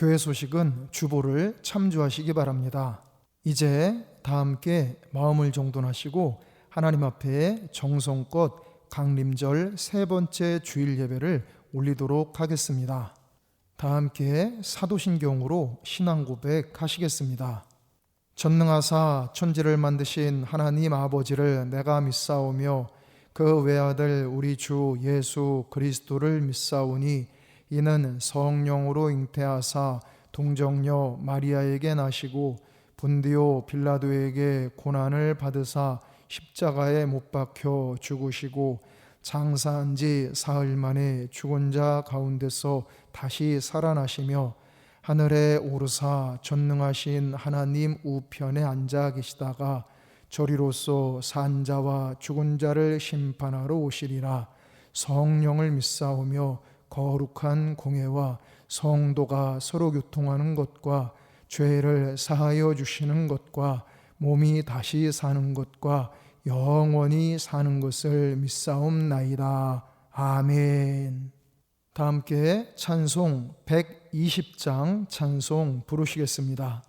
교회 소식은 주보를 참조하시기 바랍니다. 이제 다 함께 마음을 정돈하시고 하나님 앞에 정성껏 강림절 세 번째 주일 예배를 올리도록 하겠습니다. 다 함께 사도신경으로 신앙 고백하시겠습니다. 전능하사 천지를 만드신 하나님 아버지를 내가 믿사오며 그 외아들 우리 주 예수 그리스도를 믿사오니 이는 성령으로 잉태하사 동정녀 마리아에게 나시고 본디오 빌라도에게 고난을 받으사 십자가에 못 박혀 죽으시고 장사한 지 사흘 만에 죽은 자 가운데서 다시 살아나시며 하늘에 오르사 전능하신 하나님 우편에 앉아 계시다가 저리로서 산 자와 죽은 자를 심판하러 오시리라. 성령을 믿사오며 거룩한 공회와 성도가 서로 교통하는 것과 죄를 사하여 주시는 것과 몸이 다시 사는 것과 영원히 사는 것을 믿사옵나이다. 아멘. 다 함께 찬송 120장 찬송 부르시겠습니다.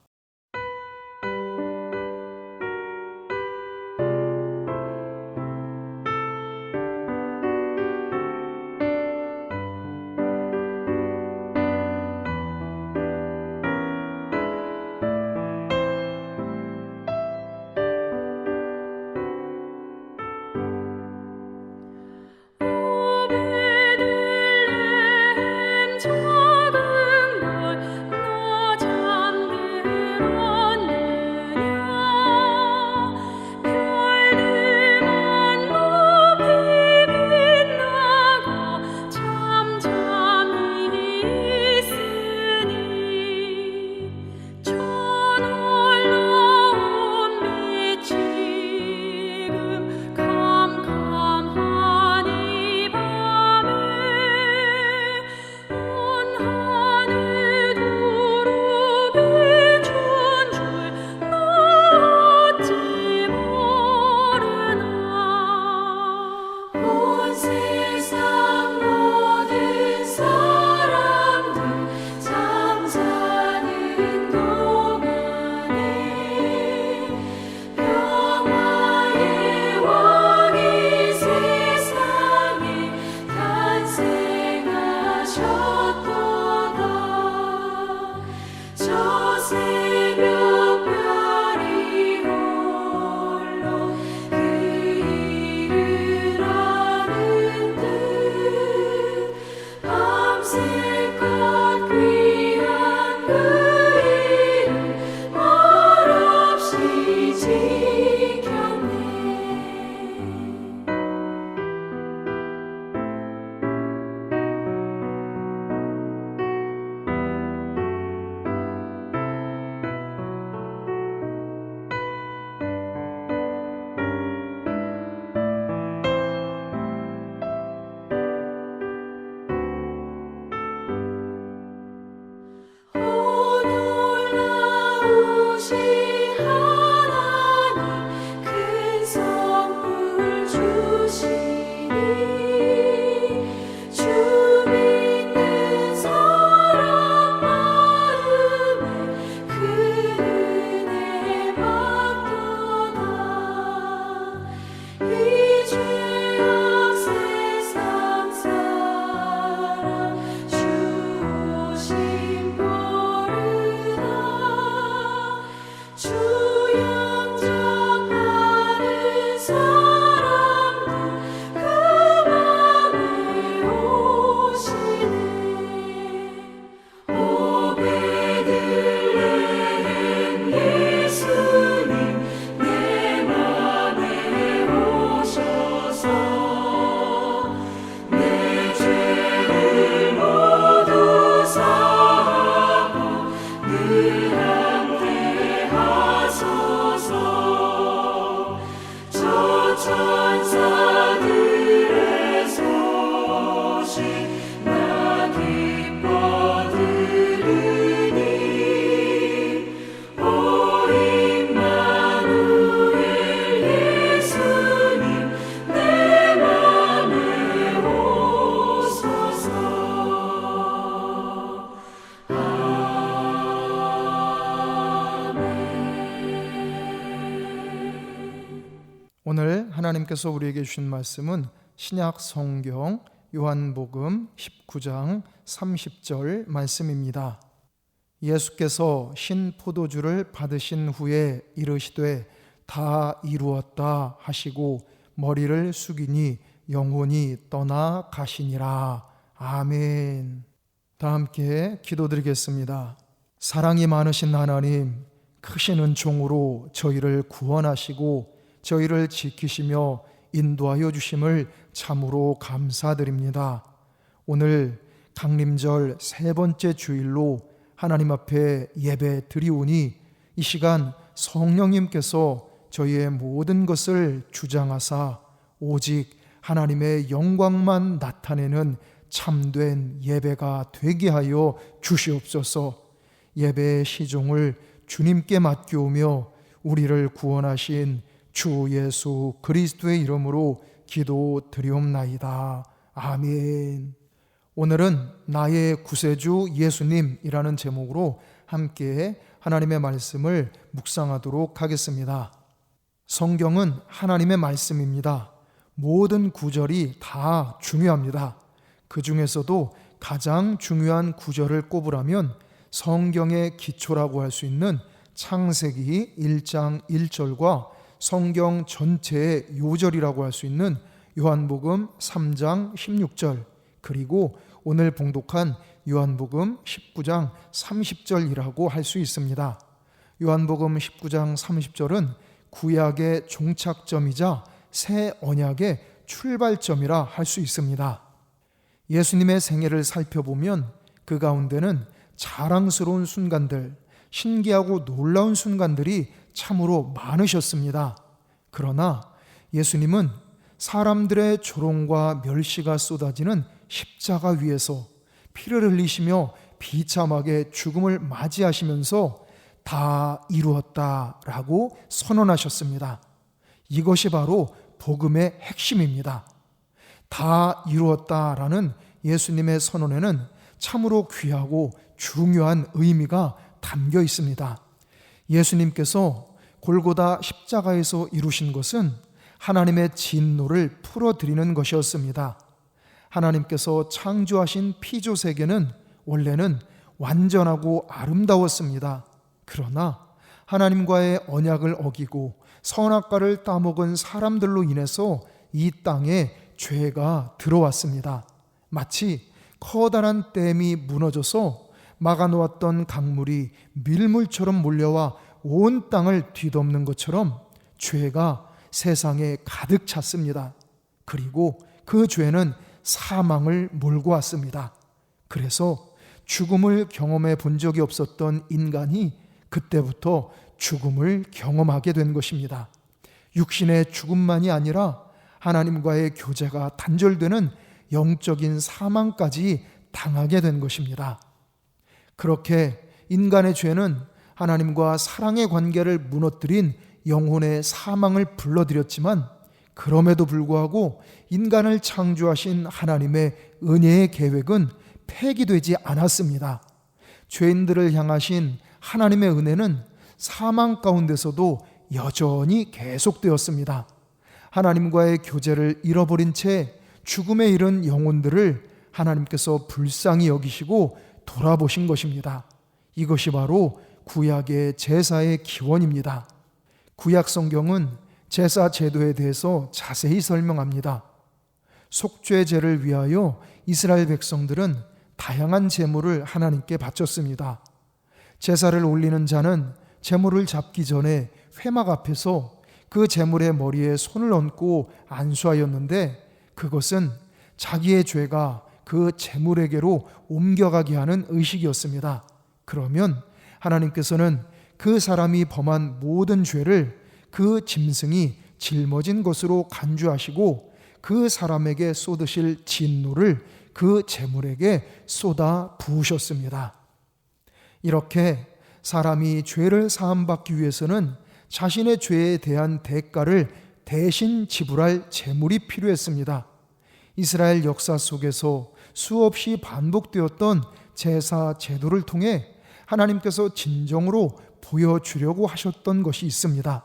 하나님께서 우리에게 주신 말씀은 신약 성경 요한복음 19장 30절 말씀입니다. 예수께서 신 포도주를 받으신 후에 이르시되 다 이루었다 하시고 머리를 숙이니 영혼이 떠나 가시니라. 아멘. 다 함께 기도드리겠습니다. 사랑이 많으신 하나님, 크신 은총으로 저희를 구원하시고 저희를 지키시며 인도하여 주심을 참으로 감사드립니다. 오늘 강림절 세 번째 주일로 하나님 앞에 예배 드리오니 이 시간 성령님께서 저희의 모든 것을 주장하사 오직 하나님의 영광만 나타내는 참된 예배가 되게 하여 주시옵소서. 예배의 시종을 주님께 맡겨오며 우리를 구원하신 주 예수 그리스도의 이름으로 기도드리옵나이다. 아멘. 오늘은 나의 구세주 예수님이라는 제목으로 함께 하나님의 말씀을 묵상하도록 하겠습니다. 성경은 하나님의 말씀입니다. 모든 구절이 다 중요합니다. 그 중에서도 가장 중요한 구절을 꼽으라면 성경의 기초라고 할 수 있는 창세기 1장 1절과 성경 전체의 요절이라고 할 수 있는 요한복음 3장 16절, 그리고 오늘 봉독한 요한복음 19장 30절이라고 할 수 있습니다. 요한복음 19장 30절은 구약의 종착점이자 새 언약의 출발점이라 할 수 있습니다. 예수님의 생애를 살펴보면 그 가운데는 자랑스러운 순간들, 신기하고 놀라운 순간들이 참으로 많으셨습니다. 그러나 예수님은 사람들의 조롱과 멸시가 쏟아지는 십자가 위에서 피를 흘리시며 비참하게 죽음을 맞이하시면서 다 이루었다라고 선언하셨습니다. 이것이 바로 복음의 핵심입니다. 다 이루었다라는 예수님의 선언에는 참으로 귀하고 중요한 의미가 담겨 있습니다. 예수님께서 골고다 십자가에서 이루신 것은 하나님의 진노를 풀어드리는 것이었습니다. 하나님께서 창조하신 피조 세계는 원래는 완전하고 아름다웠습니다. 그러나 하나님과의 언약을 어기고 선악과를 따먹은 사람들로 인해서 이 땅에 죄가 들어왔습니다. 마치 커다란 댐이 무너져서 막아놓았던 강물이 밀물처럼 몰려와 온 땅을 뒤덮는 것처럼 죄가 세상에 가득 찼습니다. 그리고 그 죄는 사망을 몰고 왔습니다. 그래서 죽음을 경험해 본 적이 없었던 인간이 그때부터 죽음을 경험하게 된 것입니다. 육신의 죽음만이 아니라 하나님과의 교제가 단절되는 영적인 사망까지 당하게 된 것입니다. 그렇게 인간의 죄는 하나님과 사랑의 관계를 무너뜨린 영혼의 사망을 불러들였지만, 그럼에도 불구하고 인간을 창조하신 하나님의 은혜의 계획은 폐기되지 않았습니다. 죄인들을 향하신 하나님의 은혜는 사망 가운데서도 여전히 계속되었습니다. 하나님과의 교제를 잃어버린 채 죽음에 이른 영혼들을 하나님께서 불쌍히 여기시고 돌아보신 것입니다. 이것이 바로 구약의 제사의 기원입니다. 구약 성경은 제사 제도에 대해서 자세히 설명합니다. 속죄제를 위하여 이스라엘 백성들은 다양한 제물을 하나님께 바쳤습니다. 제사를 올리는 자는 제물을 잡기 전에 회막 앞에서 그 제물의 머리에 손을 얹고 안수하였는데, 그것은 자기의 죄가 그 제물에게로 옮겨가게 하는 의식이었습니다. 그러면 하나님께서는 그 사람이 범한 모든 죄를 그 짐승이 짊어진 것으로 간주하시고 그 사람에게 쏟으실 진노를 그 제물에게 쏟아 부으셨습니다. 이렇게 사람이 죄를 사함받기 위해서는 자신의 죄에 대한 대가를 대신 지불할 제물이 필요했습니다. 이스라엘 역사 속에서 수없이 반복되었던 제사 제도를 통해 하나님께서 진정으로 보여주려고 하셨던 것이 있습니다.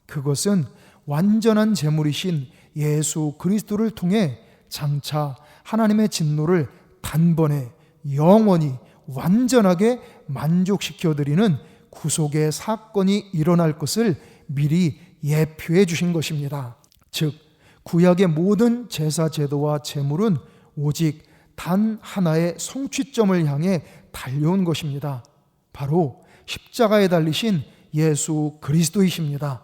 그것은 완전한 제물이신 예수 그리스도를 통해 장차 하나님의 진노를 단번에 영원히 완전하게 만족시켜드리는 구속의 사건이 일어날 것을 미리 예표해 주신 것입니다. 즉 구약의 모든 제사 제도와 제물은 오직 단 하나의 성취점을 향해 달려온 것입니다. 바로 십자가에 달리신 예수 그리스도이십니다.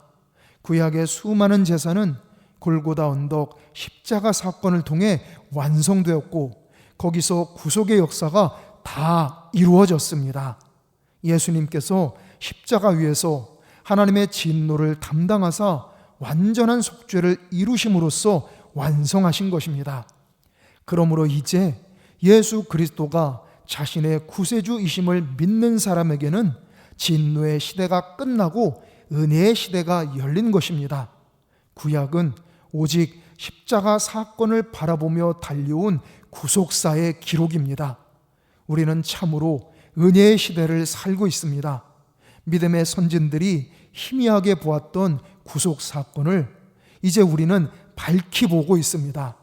구약의 수많은 제사는 골고다 언덕 십자가 사건을 통해 완성되었고 거기서 구속의 역사가 다 이루어졌습니다. 예수님께서 십자가 위에서 하나님의 진노를 담당하사 완전한 속죄를 이루심으로써 완성하신 것입니다. 그러므로 이제 예수 그리스도가 자신의 구세주이심을 믿는 사람에게는 진노의 시대가 끝나고 은혜의 시대가 열린 것입니다. 구약은 오직 십자가 사건을 바라보며 달려온 구속사의 기록입니다. 우리는 참으로 은혜의 시대를 살고 있습니다. 믿음의 선진들이 희미하게 보았던 구속 사건을 이제 우리는 밝히 보고 있습니다.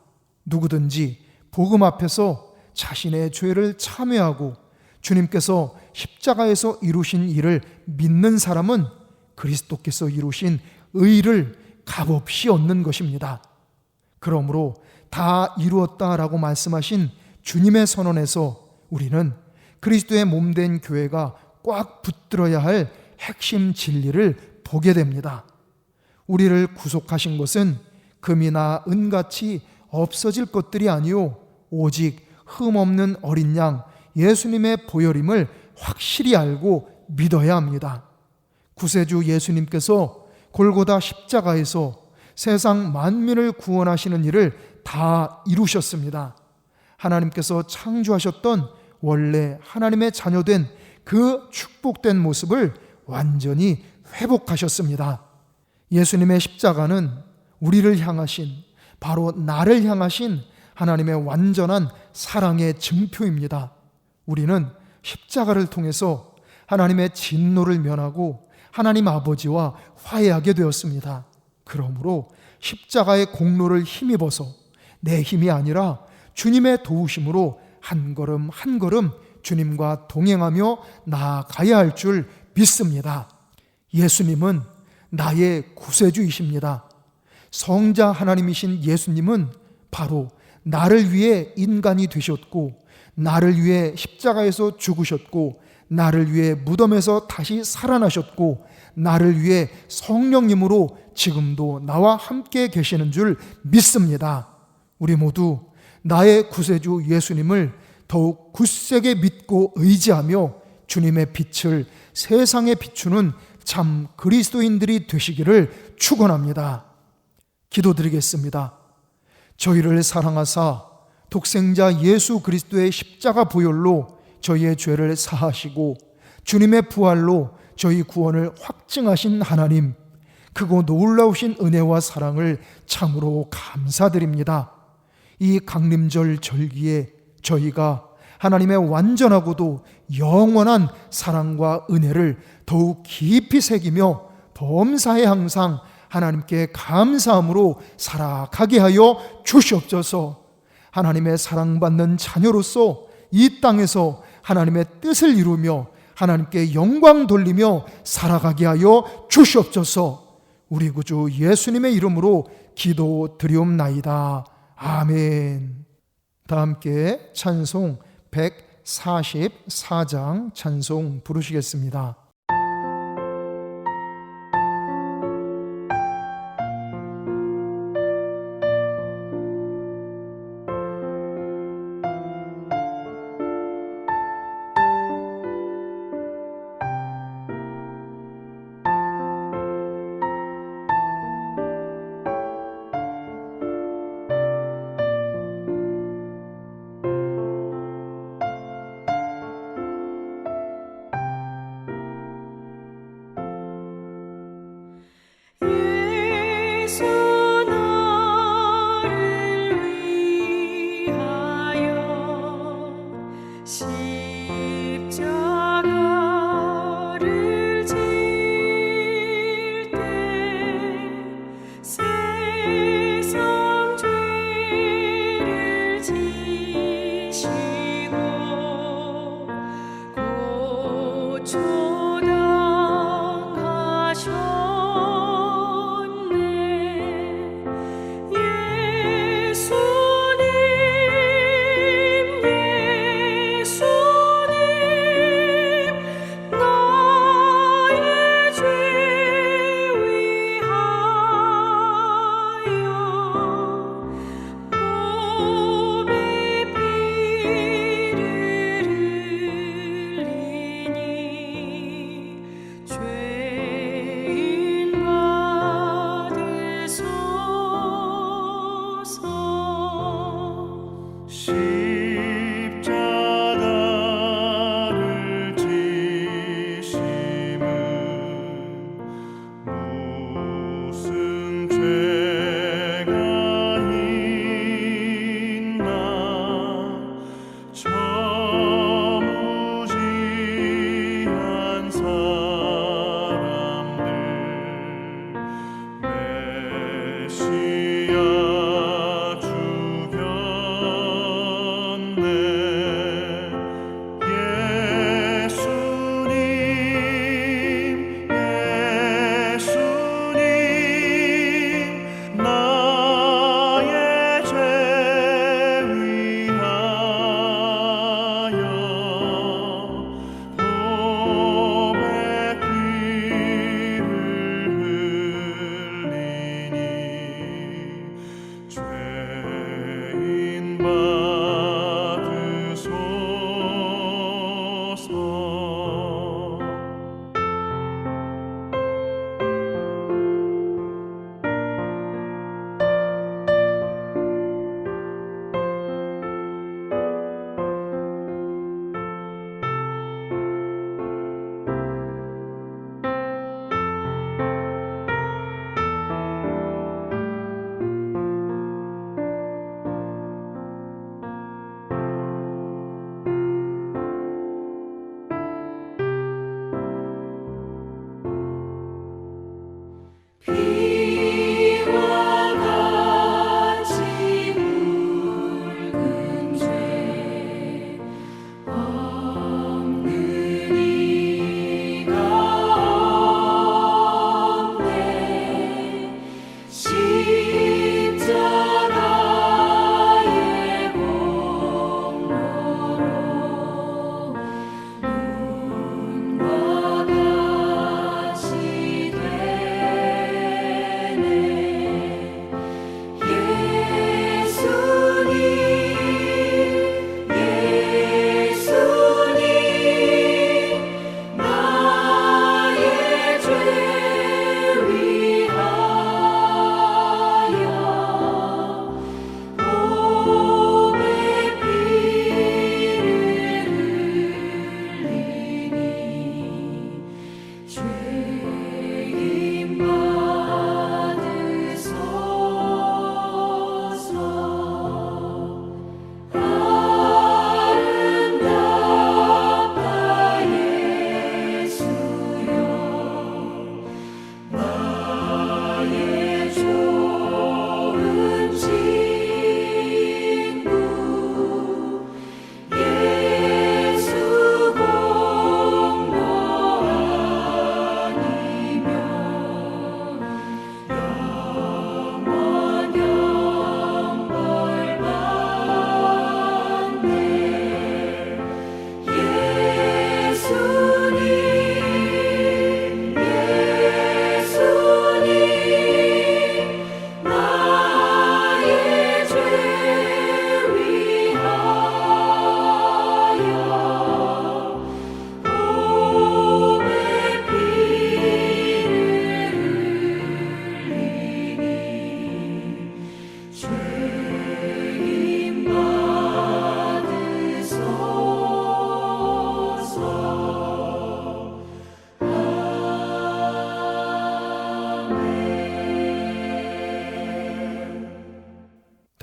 누구든지 복음 앞에서 자신의 죄를 참회하고 주님께서 십자가에서 이루신 일을 믿는 사람은 그리스도께서 이루신 의를 값없이 얻는 것입니다. 그러므로 다 이루었다라고 말씀하신 주님의 선언에서 우리는 그리스도의 몸된 교회가 꽉 붙들어야 할 핵심 진리를 보게 됩니다. 우리를 구속하신 것은 금이나 은같이 없어질 것들이 아니요 오직 흠없는 어린 양 예수님의 보혈임을 확실히 알고 믿어야 합니다. 구세주 예수님께서 골고다 십자가에서 세상 만민을 구원하시는 일을 다 이루셨습니다. 하나님께서 창조하셨던 원래 하나님의 자녀된 그 축복된 모습을 완전히 회복하셨습니다. 예수님의 십자가는 우리를 향하신, 바로 나를 향하신 하나님의 완전한 사랑의 증표입니다. 우리는 십자가를 통해서 하나님의 진노를 면하고 하나님 아버지와 화해하게 되었습니다. 그러므로 십자가의 공로를 힘입어서 내 힘이 아니라 주님의 도우심으로 한 걸음 한 걸음 주님과 동행하며 나아가야 할 줄 믿습니다. 예수님은 나의 구세주이십니다. 성자 하나님이신 예수님은 바로 나를 위해 인간이 되셨고 나를 위해 십자가에서 죽으셨고 나를 위해 무덤에서 다시 살아나셨고 나를 위해 성령님으로 지금도 나와 함께 계시는 줄 믿습니다. 우리 모두 나의 구세주 예수님을 더욱 굳세게 믿고 의지하며 주님의 빛을 세상에 비추는 참 그리스도인들이 되시기를 축원합니다. 기도드리겠습니다. 저희를 사랑하사 독생자 예수 그리스도의 십자가 보혈로 저희의 죄를 사하시고 주님의 부활로 저희 구원을 확증하신 하나님, 크고 놀라우신 은혜와 사랑을 참으로 감사드립니다. 이 강림절 절기에 저희가 하나님의 완전하고도 영원한 사랑과 은혜를 더욱 깊이 새기며 범사에 항상 하나님께 감사함으로 살아가게 하여 주시옵소서. 하나님의 사랑받는 자녀로서 이 땅에서 하나님의 뜻을 이루며 하나님께 영광 돌리며 살아가게 하여 주시옵소서. 우리 구주 예수님의 이름으로 기도드리옵나이다. 아멘. 다 함께 찬송 144장 찬송 부르시겠습니다.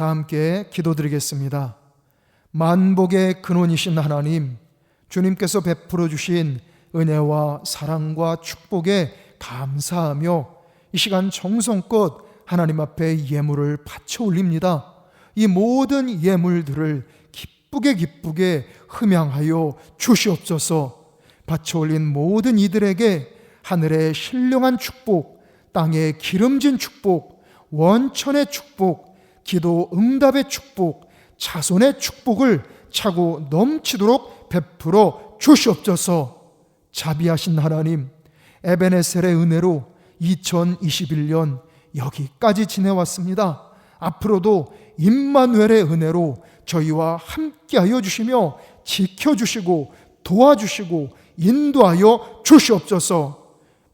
다 함께 기도드리겠습니다. 만복의 근원이신 하나님, 주님께서 베풀어 주신 은혜와 사랑과 축복에 감사하며 이 시간 정성껏 하나님 앞에 예물을 바쳐 올립니다. 이 모든 예물들을 기쁘게 흠양하여 주시옵소서. 바쳐 올린 모든 이들에게 하늘의 신령한 축복, 땅의 기름진 축복, 원천의 축복, 기도 응답의 축복, 자손의 축복을 차고 넘치도록 베풀어 주시옵소서. 자비하신 하나님, 에베네셀의 은혜로 2021년 여기까지 지내왔습니다. 앞으로도 임마누엘의 은혜로 저희와 함께하여 주시며 지켜주시고 도와주시고 인도하여 주시옵소서.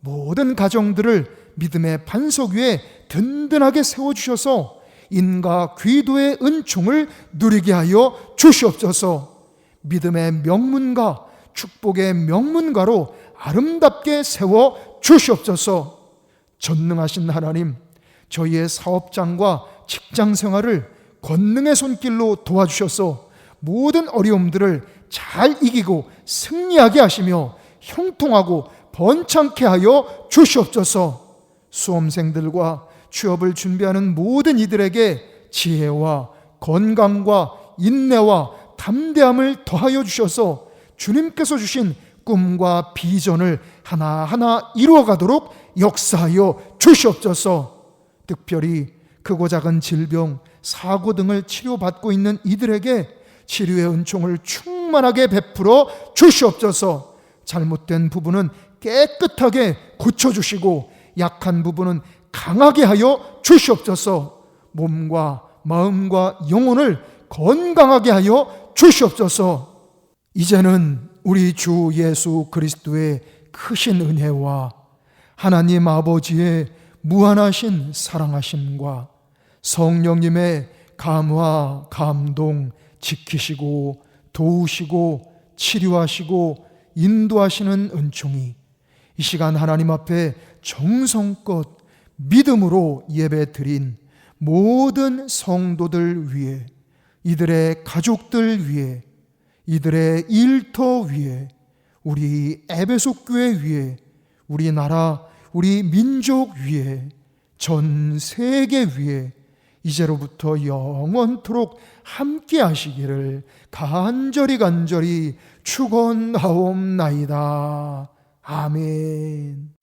모든 가정들을 믿음의 반석 위에 든든하게 세워주셔서 인과 귀도의 은총을 누리게 하여 주시옵소서. 믿음의 명문가, 축복의 명문가로 아름답게 세워 주시옵소서. 전능하신 하나님, 저희의 사업장과 직장 생활을 권능의 손길로 도와주셔서 모든 어려움들을 잘 이기고 승리하게 하시며 형통하고 번창케 하여 주시옵소서. 수험생들과 취업을 준비하는 모든 이들에게 지혜와 건강과 인내와 담대함을 더하여 주셔서 주님께서 주신 꿈과 비전을 하나하나 이루어가도록 역사하여 주시옵소서. 특별히 크고 작은 질병, 사고 등을 치료받고 있는 이들에게 치료의 은총을 충만하게 베풀어 주시옵소서. 잘못된 부분은 깨끗하게 고쳐주시고 약한 부분은 강하게 하여 주시옵소서. 몸과 마음과 영혼을 건강하게 하여 주시옵소서. 이제는 우리 주 예수 그리스도의 크신 은혜와 하나님 아버지의 무한하신 사랑하심과 성령님의 감화, 감동, 지키시고 도우시고 치료하시고 인도하시는 은총이 이 시간 하나님 앞에 정성껏 믿음으로 예배드린 모든 성도들 위해, 이들의 가족들 위해, 이들의 일터 위해, 우리 에베소 교회 위해, 우리나라, 우리 민족 위해, 전 세계 위해 이제로부터 영원토록 함께 하시기를 간절히 축원하옵나이다. 아멘.